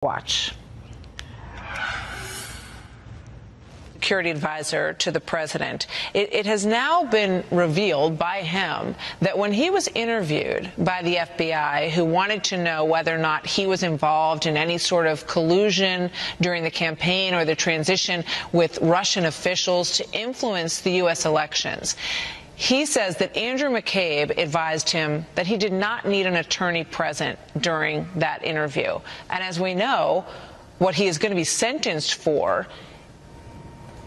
Watch. Security advisor to the president. It has now been revealed by him that when he was interviewed by the FBI, who wanted to know whether or not he was involved in any sort of collusion during the campaign or the transition with Russian officials to influence the U.S. elections, he says that Andrew McCabe advised him that he did not need an attorney present during that interview. And as we know, what he is going to be sentenced for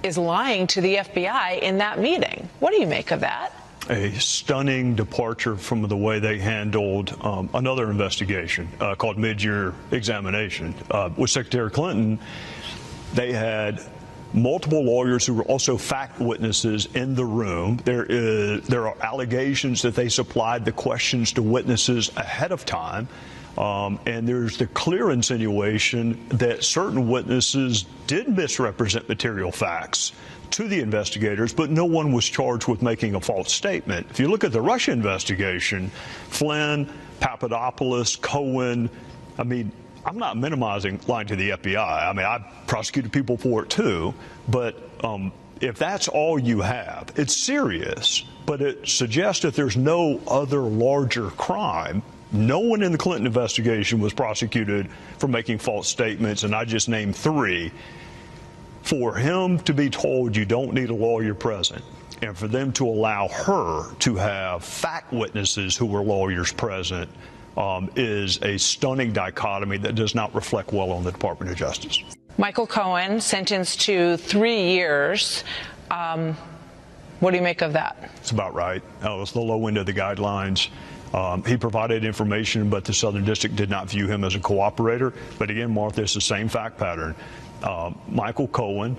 is lying to the FBI in that meeting. What do you make of that? A stunning departure from the way they handled another investigation called mid-year examination. With Secretary Clinton, they had multiple lawyers who were also fact witnesses in the room. There are allegations that they supplied the questions to witnesses ahead of time. And there's the clear insinuation that certain witnesses did misrepresent material facts to the investigators, but no one was charged with making a false statement. If you look at the Russia investigation, Flynn, Papadopoulos, Cohen, I mean, I'm not minimizing lying to the FBI. I mean, I prosecuted people for it too, but if that's all you have, it's serious, but it suggests that there's no other larger crime. No one in the Clinton investigation was prosecuted for making false statements, and I just named three. For him to be told you don't need a lawyer present, and for them to allow her to have fact witnesses who were lawyers present is a stunning dichotomy that does not reflect well on the Department of Justice. Michael Cohen sentenced to 3 years. What do you make of that? It's about right. It was the low end of the guidelines. He provided information, but the Southern District did not view him as a cooperator. But again, Martha, it's the same fact pattern. Michael Cohen,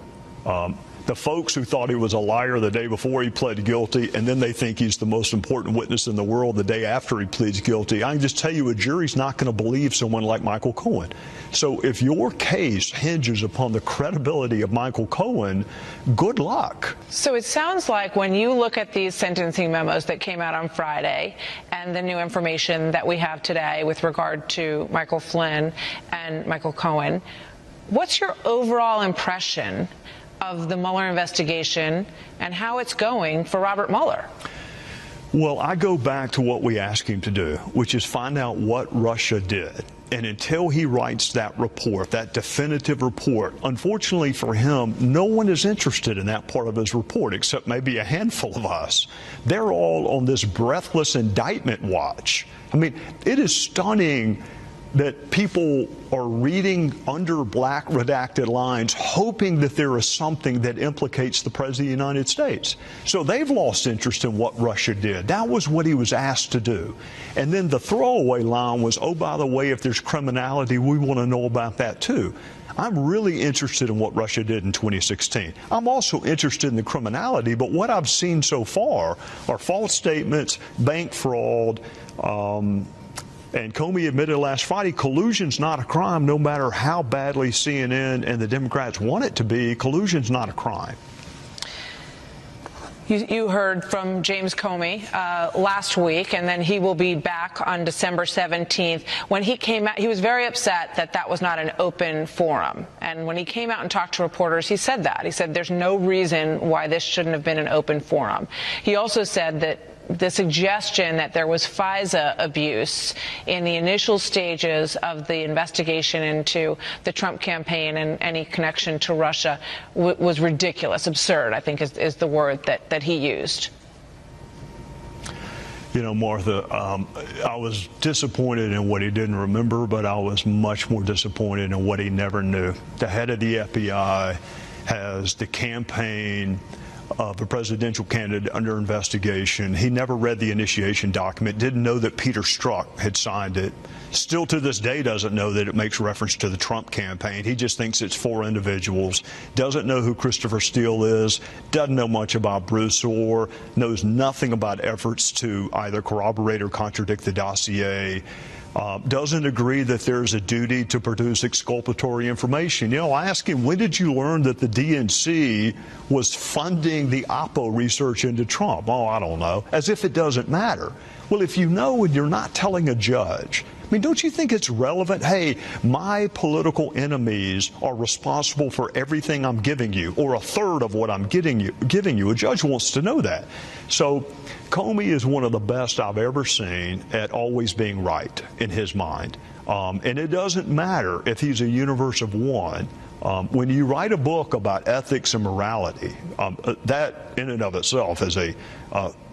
the folks who thought he was a liar the day before he pled guilty, and then they think he's the most important witness in the world the day after he pleads guilty. I can just tell you, a jury's not going to believe someone like Michael Cohen. So if your case hinges upon the credibility of Michael Cohen, good luck. So it sounds like when you look at these sentencing memos that came out on Friday and the new information that we have today with regard to Michael Flynn and Michael Cohen, what's your overall impression of the Mueller investigation and how it's going for Robert Mueller? Well, I go back to what we asked him to do, which is find out what Russia did. And until he writes that report, that definitive report, unfortunately for him, no one is interested in that part of his report except maybe a handful of us. They're all on this breathless indictment watch. I mean, it is stunning that people are reading under black redacted lines, hoping that there is something that implicates the President of the United States. So they've lost interest in what Russia did. That was what he was asked to do. And then the throwaway line was, oh, by the way, if there's criminality, we want to know about that too. I'm really interested in what Russia did in 2016. I'm also interested in the criminality, but what I've seen so far are false statements, bank fraud, and Comey admitted last Friday, collusion's not a crime, no matter how badly CNN and the Democrats want it to be. Collusion's not a crime. You heard from James Comey last week, and then he will be back on December 17th. When he came out, he was very upset that that was not an open forum. And when he came out and talked to reporters, he said that. He said there's no reason why this shouldn't have been an open forum. He also said that the suggestion that there was FISA abuse in the initial stages of the investigation into the Trump campaign and any connection to Russia was ridiculous, absurd, I think is the word that he used. You know, Martha, I was disappointed in what he didn't remember, but I was much more disappointed in what he never knew. The head of the FBI has the campaign of a presidential candidate under investigation. He never read the initiation document, didn't know that Peter Strzok had signed it. Still to this day doesn't know that it makes reference to the Trump campaign. He just thinks it's 4 individuals, doesn't know who Christopher Steele is, doesn't know much about Bruce Orr, knows nothing about efforts to either corroborate or contradict the dossier. Doesn't agree that there's a duty to produce exculpatory information. You know, I asked him, when did you learn that the DNC was funding the Oppo research into Trump? Oh, I don't know. As if it doesn't matter. Well, if you know and you're not telling a judge, I mean, don't you think it's relevant? Hey, my political enemies are responsible for everything I'm giving you, or a third of what I'm giving you. A judge wants to know that. So Comey is one of the best I've ever seen at always being right in his mind. And it doesn't matter if he's a universe of one. When you write a book about ethics and morality, that in and of itself is a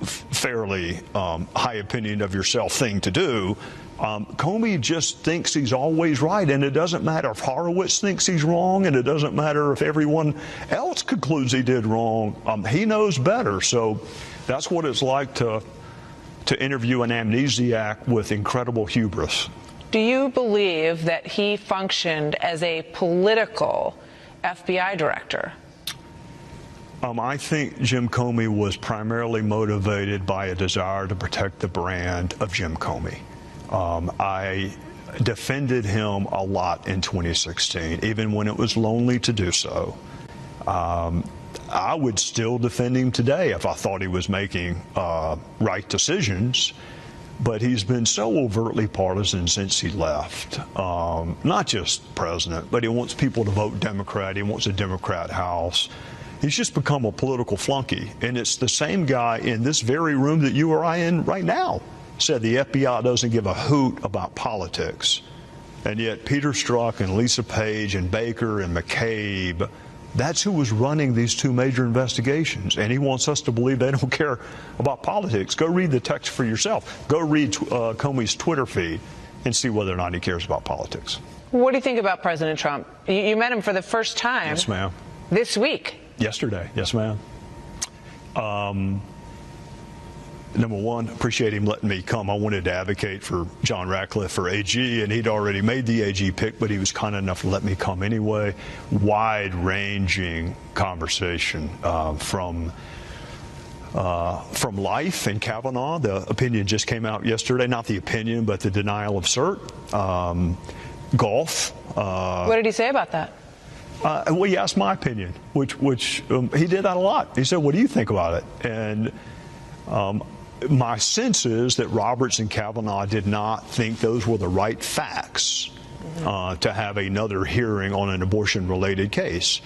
fairly high opinion of yourself thing to do. Comey just thinks he's always right, and it doesn't matter if Horowitz thinks he's wrong, and it doesn't matter if everyone else concludes he did wrong. He knows better, so that's what it's like to interview an amnesiac with incredible hubris. Do you believe that he functioned as a political FBI director? I think Jim Comey was primarily motivated by a desire to protect the brand of Jim Comey. I defended him a lot in 2016, even when it was lonely to do so. I would still defend him today if I thought he was making right decisions. But he's been so overtly partisan since he left. Not just president, but he wants people to vote Democrat. He wants a Democrat House. He's just become a political flunky. And it's the same guy in this very room that you or I in right now said the FBI doesn't give a hoot about politics. And yet Peter Strzok and Lisa Page and Baker and McCabe, that's who was running these two major investigations. And he wants us to believe they don't care about politics. Go read the text for yourself. Go read Comey's Twitter feed and see whether or not he cares about politics. What do you think about President Trump? You met him for the first time. Yes, ma'am. This week. Yesterday. Yes, ma'am. Number one, appreciate him letting me come. I wanted to advocate for John Ratcliffe for AG, and he'd already made the AG pick, but he was kind enough to let me come anyway. Wide-ranging conversation from life and Kavanaugh. The opinion just came out yesterday. Not the opinion, but the denial of cert. Golf. What did he say about that? Well, he asked my opinion, which he did that a lot. He said, "What do you think about it?" And my sense is that Roberts and Kavanaugh did not think those were the right facts to have another hearing on an abortion-related case.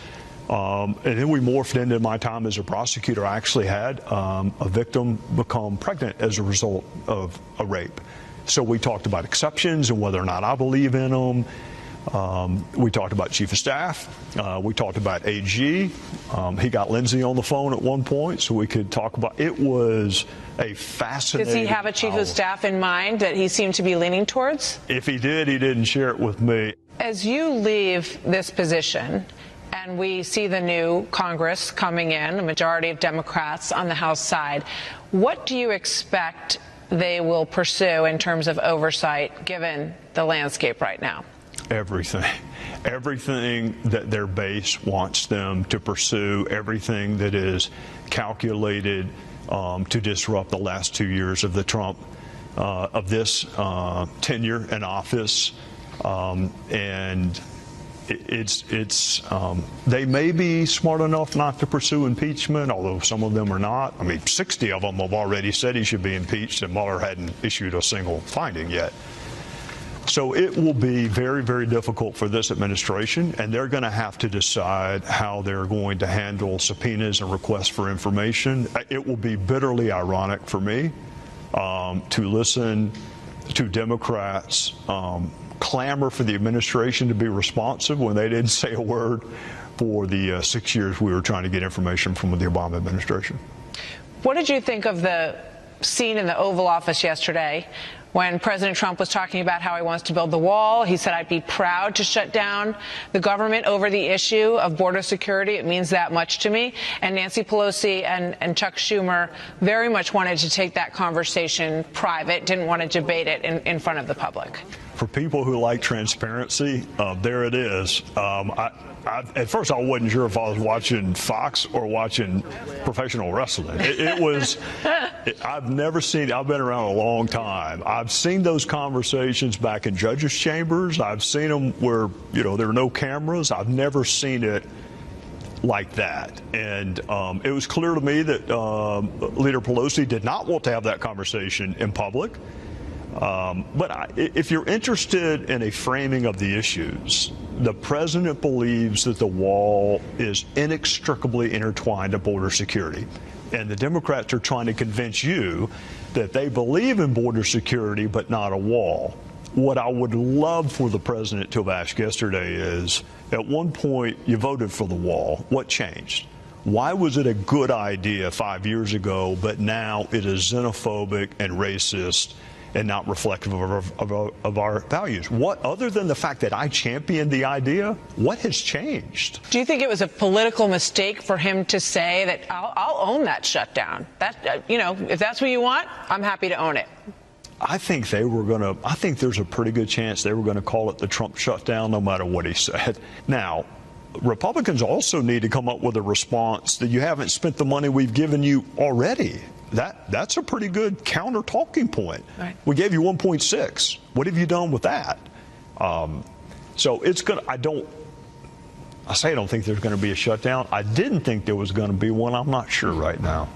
And then we morphed into my time as a prosecutor. I actually had a victim become pregnant as a result of a rape. So we talked about exceptions and whether or not I believe in them. We talked about Chief of Staff. We talked about AG. He got Lindsay on the phone at one point so we could talk about it. Was a fascinating. Does he have a Chief of Staff in mind that he seemed to be leaning towards? If he did, he didn't share it with me. As you leave this position and we see the new Congress coming in, a majority of Democrats on the House side, what do you expect they will pursue in terms of oversight given the landscape right now? Everything that their base wants them to pursue, everything that is calculated to disrupt the last 2 years of the Trump, of this tenure in office. And they may be smart enough not to pursue impeachment, although some of them are not. I mean, 60 of them have already said he should be impeached, and Mueller hadn't issued a single finding yet. So it will be very, very difficult for this administration, and they're going to have to decide how they're going to handle subpoenas and requests for information. It will be bitterly ironic for me to listen to Democrats clamor for the administration to be responsive when they didn't say a word for the 6 years we were trying to get information from the Obama administration. What did you think of the scene in the Oval Office yesterday when President Trump was talking about how he wants to build the wall? He said, "I'd be proud to shut down the government over the issue of border security. It means that much to me." And Nancy Pelosi and Chuck Schumer very much wanted to take that conversation private, didn't want to debate it in front of the public. For people who like transparency, there it is. At first, I wasn't sure if I was watching Fox or watching professional wrestling. It was, I've never seen, I've been around a long time. I've seen those conversations back in judges' chambers. I've seen them where, there are no cameras. I've never seen it like that. And it was clear to me that Leader Pelosi did not want to have that conversation in public. But if you're interested in a framing of the issues, the president believes that the wall is inextricably intertwined to border security. And the Democrats are trying to convince you that they believe in border security, but not a wall. What I would love for the president to have asked yesterday is, at one point you voted for the wall. What changed? Why was it a good idea 5 years ago, but now it is xenophobic and racist and not reflective of our values? What, other than the fact that I championed the idea, what has changed? Do you think it was a political mistake for him to say that I'll own that shutdown? That, you know, if that's what you want, I'm happy to own it. I think there's a pretty good chance they were going to call it the Trump shutdown no matter what he said. Now, Republicans also need to come up with a response that you haven't spent the money we've given you already. That's a pretty good counter talking point. Right. We gave you 1.6. What have you done with that? So it's going to, I don't think there's going to be a shutdown. I didn't think there was going to be one. I'm not sure right now.